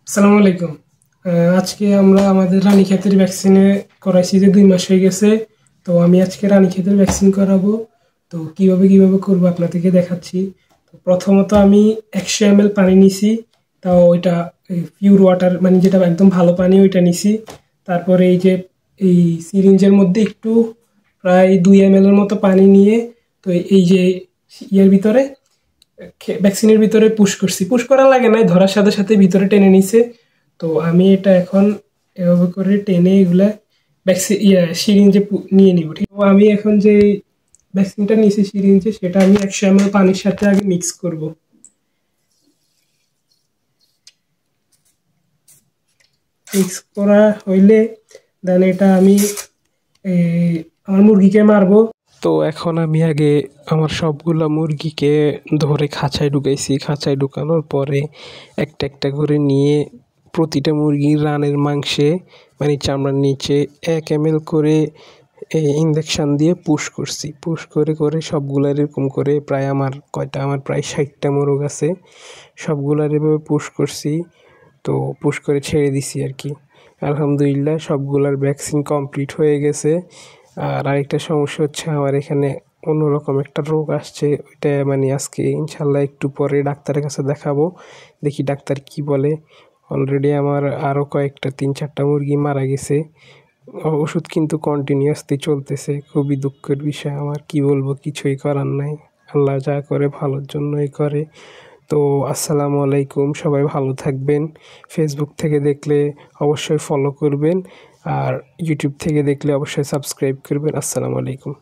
আসসালামু আলাইকুম। আজকে আমরা আমাদের রানীক্ষেতের ভ্যাকসিনে করাইছি যে 2 মাস হয়ে গেছে। তো আমি আজকে রানীক্ষেতের ভ্যাকসিন করাবো। তো কিভাবে করবো আপনাদেরকে দেখাচ্ছি। তো প্রথমত আমি 100 ml পানি নিছি। তাও ওইটা পিওর ওয়াটার মানে যেটা একদম ভালো পানি ওইটা নিছি। তারপরে এই সিরিঞ্জের মধ্যে একটু প্রায় 2 ml এর মতো পানি নিয়ে তো এই যে ইয়ের ভিতরে ভ্যাকসিনের ভিতরে পুশ করছি, পুশ করা লাগে না, ধরার সাথে সাথে ভিতরে টেনে নিছে। তো আমি এটা এখন এভাবে করে টেনে এগুলা ভ্যাকসিন সিরিঞ্জে নিয়ে নিব। ঠিক আছে, আমি এখন যে ভ্যাকসিনটা নিয়েছি সিরিঞ্জে সেটা আমি 100 ml পানির সাথে আগে মিক্স করব। মিক্স করা হইলে দেন এটা আমি আমার মুরগিকে মারবো। তো এখন আমি আগে আমার সবগুলা মুরগিকে ধরে খাঁচায় ঢুকাইছি। খাঁচায় ঢুকানোর পরে একটা একটা করে নিয়ে প্রতিটা মুরগির রানের মাংসে মানে চামড়ার নিচে 1 ml করে ইঞ্জেকশন দিয়ে পুশ করছি। পুশ করে করে সবগুলা এরকম করে প্রায় আমার প্রায় 60টা মোরগ আছে। সবগুলার এভাবে পুশ করছি। তো পুশ করে ছেড়ে দিছি আর কি। আলহামদুলিল্লাহ সবগুলার ভ্যাকসিন কমপ্লিট হয়ে গেছে। আর আরেকটা সমস্যা হচ্ছে আমার এখানে অন্যরকম একটা রোগ আসছে। ওইটা মানে আজকে ইনশাল্লাহ একটু পরে ডাক্তারের কাছে দেখাবো, দেখি ডাক্তার কি বলে। অলরেডি আমার আরও কয়েকটা 3-4টা মুরগি মারা গেছে। ওষুধ কিন্তু কন্টিনিউয়াসলি চলতেছে। খুবই দুঃখের বিষয়, আমার কি বলবো, কিছুই করার নাই। আল্লাহ যা করে ভালোর জন্যই করে। তো আসসালামু আলাইকুম, সবাই ভালো থাকবেন। ফেসবুক থেকে দেখলে অবশ্যই ফলো করবেন, আর ইউটিউব থেকে দেখলে অবশ্যই সাবস্ক্রাইব করবেন। আসসালামু আলাইকুম।